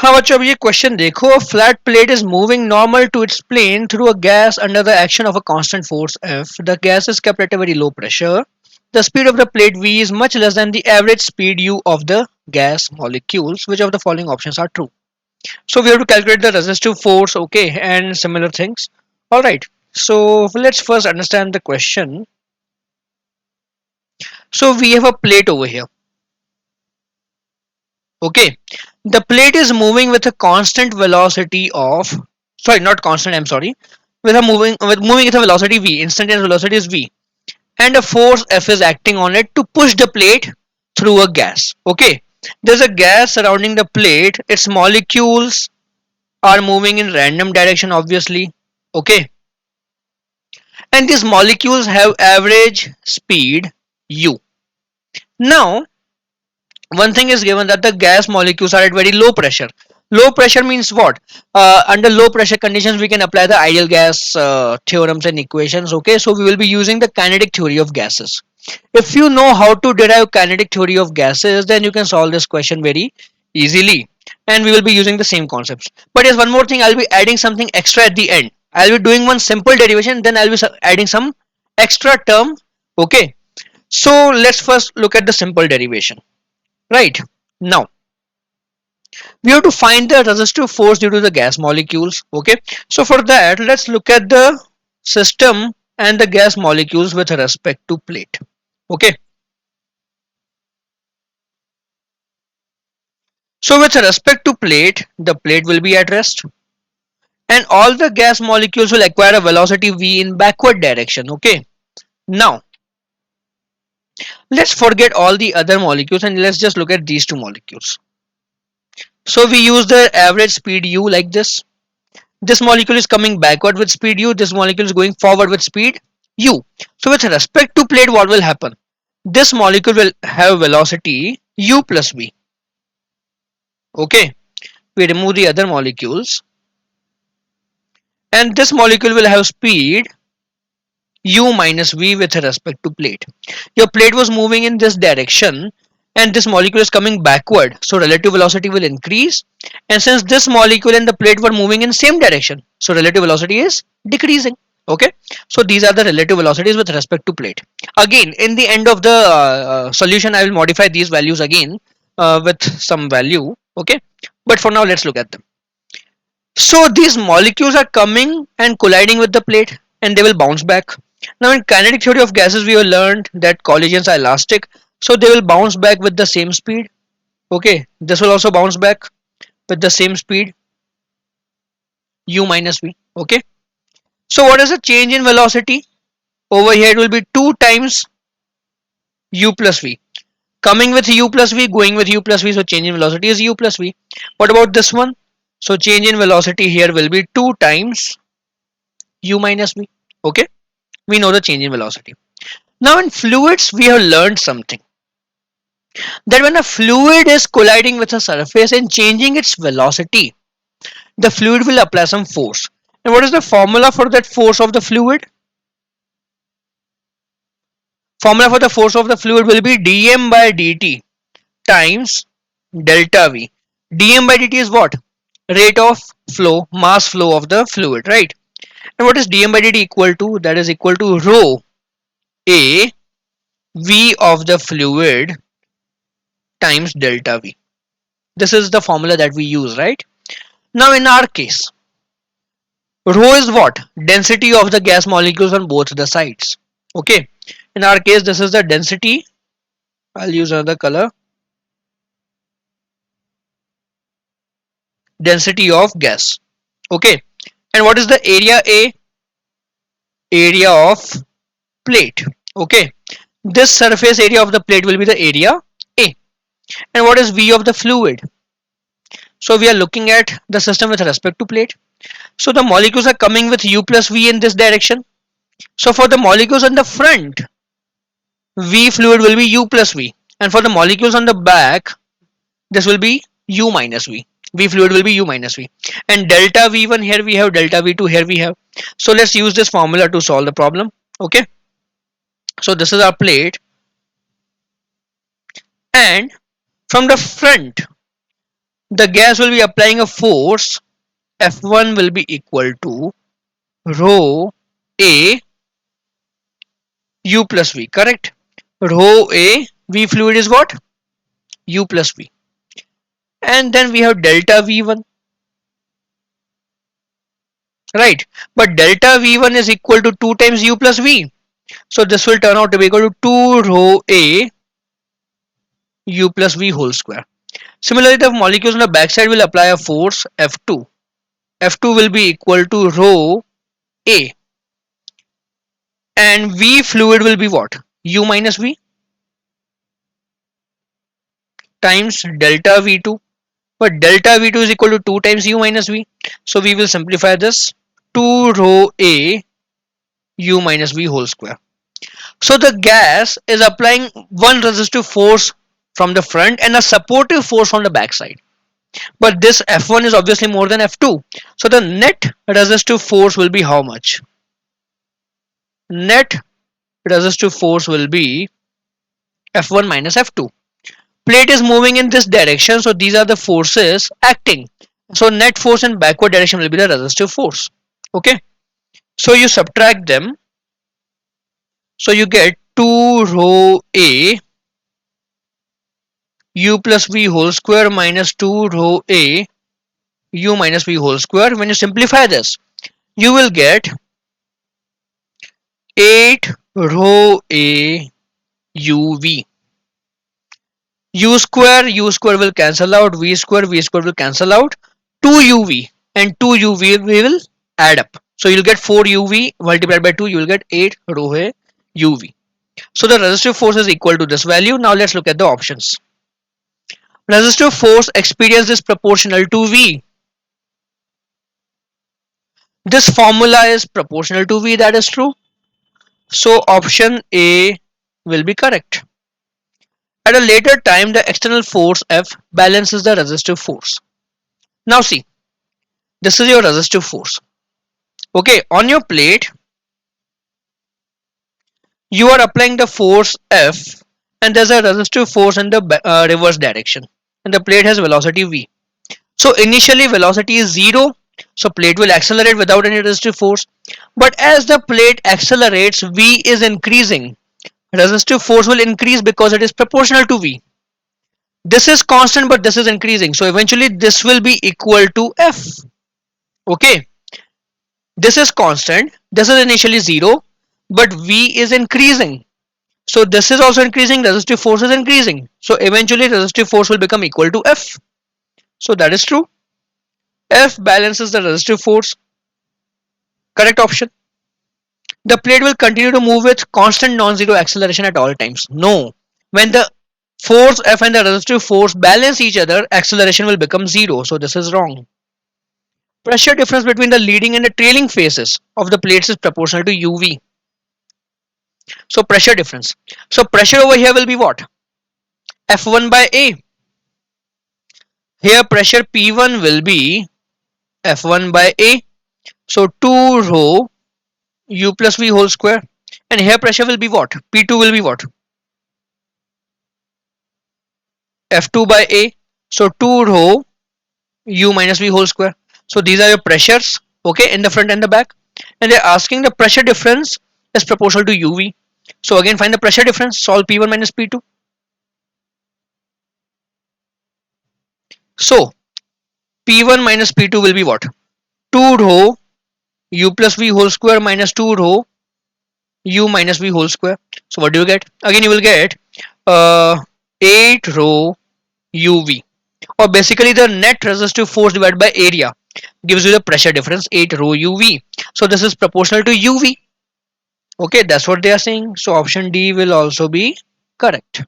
हाँ बच्चों, अब ये क्वेश्चन देखो. A flat plate is moving normal to its plane through a gas under the action of a constant force F. The gas is kept at a very low pressure. The speed of the plate V is much less than the average speed U of the gas molecules. Which of the following options are true? So we have to calculate the resistive force, okay, and similar things. All right. So let's first understand the question. So we have a plate over here. Okay, the plate is moving with a constant velocity of, sorry, not constant, I'm sorry, with a moving with a velocity v, instantaneous velocity is v, and a force F is acting on it to push the plate through a gas. Okay, there's a gas surrounding the plate, its molecules are moving in random direction obviously. Okay, and these molecules have average speed u. Now one thing is given, that the gas molecules are at very low pressure. Low pressure means what? Under low pressure conditions we can apply the ideal gas theorems and equations. Okay, so we will be using the kinetic theory of gases. If you know how to derive kinetic theory of gases, then you can solve this question very easily, and we will be using the same concepts. But yes, one more thing, I'll be adding something extra at the end. I'll be doing one simple derivation, then I'll be adding some extra term. Okay, so let's first look at the simple derivation. Right. Now, we have to find the resistive force due to the gas molecules. Okay. So for that, let's look at the system and the gas molecules with respect to plate. Okay. So with respect to plate, the plate will be at rest, and all the gas molecules will acquire a velocity v in backward direction. Okay. Now, let's forget all the other molecules and let's just look at these two molecules. So we use the average speed u like this. This molecule is coming backward with speed u, this molecule is going forward with speed u. So with respect to plate, what will happen? This molecule will have velocity u plus v. Okay, we remove the other molecules, and this molecule will have speed u minus v with respect to plate. Your plate was moving in this direction and this molecule is coming backward, so relative velocity will increase, and since this molecule and the plate were moving in same direction, so relative velocity is decreasing. Okay, so these are the relative velocities with respect to plate. Again, in the end of the solution, I will modify these values again with some value. Okay, but for now let's look at them. So these molecules are coming and colliding with the plate and they will bounce back. Now in kinetic theory of gases we have learned that collisions are elastic, so they will bounce back with the same speed. Okay, this will also bounce back with the same speed u minus v. Okay, so what is the change in velocity? Over here it will be 2 times u plus v. Coming with u plus v, going with u plus v, so change in velocity is u plus v. What about this one? So change in velocity here will be 2 times u minus v. Okay, we know the change in velocity. Now in fluids we have learned something, that when a fluid is colliding with a surface and changing its velocity, the fluid will apply some force. And what is the formula for that force of the fluid? Formula for the force of the fluid will be dm by dt times delta v. Dm by dt is what? Rate of flow, mass flow of the fluid, right? And what is dm by dt equal to? That is equal to rho a v of the fluid times delta v. This is the formula that we use, right? Now in our case, rho is what? Density of the gas molecules on both the sides. Okay, in our case this is the density. I'll use another color. Density of gas. Okay, and what is the area A? Area of plate. Okay, this surface area of the plate will be the area A. And what is V of the fluid? So we are looking at the system with respect to plate. So the molecules are coming with U plus V in this direction. So for the molecules on the front, V fluid will be U plus V. And for the molecules on the back, this will be U minus V. V fluid will be U minus V. And delta V1 here we have, delta V2 here we have. So let's use this formula to solve the problem. Okay. So this is our plate. And from the front, The gas will be applying a force. F1 will be equal to rho A U plus V, correct? Rho A, V fluid is what? U plus V. And then we have delta V1, right? But delta V1 is equal to 2 times U plus V. So this will turn out to be equal to 2 rho A U plus V whole square. Similarly, the molecules on the backside will apply a force F2. F2 will be equal to rho A. And V fluid will be what? U minus V times delta V2. But delta V2 is equal to 2 times U minus V. So we will simplify this. 2 rho A U minus V whole square. So the gas is applying one resistive force from the front and a supportive force from the back side. But this F1 is obviously more than F2. So the net resistive force will be how much? Net resistive force will be F1 minus F2. Plate is moving in this direction, so these are the forces acting. So net force in backward direction will be the resistive force. Okay. So you subtract them. So you get 2 rho A U plus V whole square minus 2 rho A U minus V whole square. When you simplify this, you will get 8 rho A U V. U square will cancel out, V square will cancel out. 2 UV and 2 UV we will add up. So you'll get 4 UV multiplied by 2, you will get 8 rho A UV. So the resistive force is equal to this value. Now let's look at the options. Resistive force experienced is proportional to V. This formula is proportional to V, that is true. So option A will be correct. At a later time, the external force F balances the resistive force. Now see, this is your resistive force. Okay, on your plate, you are applying the force F and there's a resistive force in the reverse direction. And the plate has velocity V. So initially velocity is 0. So plate will accelerate without any resistive force. But as the plate accelerates, V is increasing. Resistive force will increase because it is proportional to V. This is constant but this is increasing. So eventually this will be equal to F. Okay. This is constant. This is initially 0. But V is increasing. So this is also increasing. Resistive force is increasing. So eventually resistive force will become equal to F. So that is true. F balances the resistive force. Correct option. The plate will continue to move with constant non-zero acceleration at all times. No. When the force F and the resistive force balance each other, acceleration will become 0. So this is wrong. Pressure difference between the leading and the trailing phases of the plates is proportional to UV. So pressure difference. So pressure over here will be what? F1 by A. Here pressure P1 will be F1 by A. So 2 rho U plus V whole square. And here pressure will be what? P2 will be what? F2 by A. So 2 rho U minus V whole square. So these are your pressures, okay, in the front and the back. And they're asking the pressure difference is proportional to UV. So again, find the pressure difference, solve P1 minus P2. So P1 minus P2 will be what? 2 rho U plus V whole square minus 2 rho U minus V whole square. So what do you get? Again, you will get 8 rho UV, or basically the net resistive force divided by area gives you the pressure difference 8 rho UV. So this is proportional to UV. Okay, that's what they are saying. So option D will also be correct.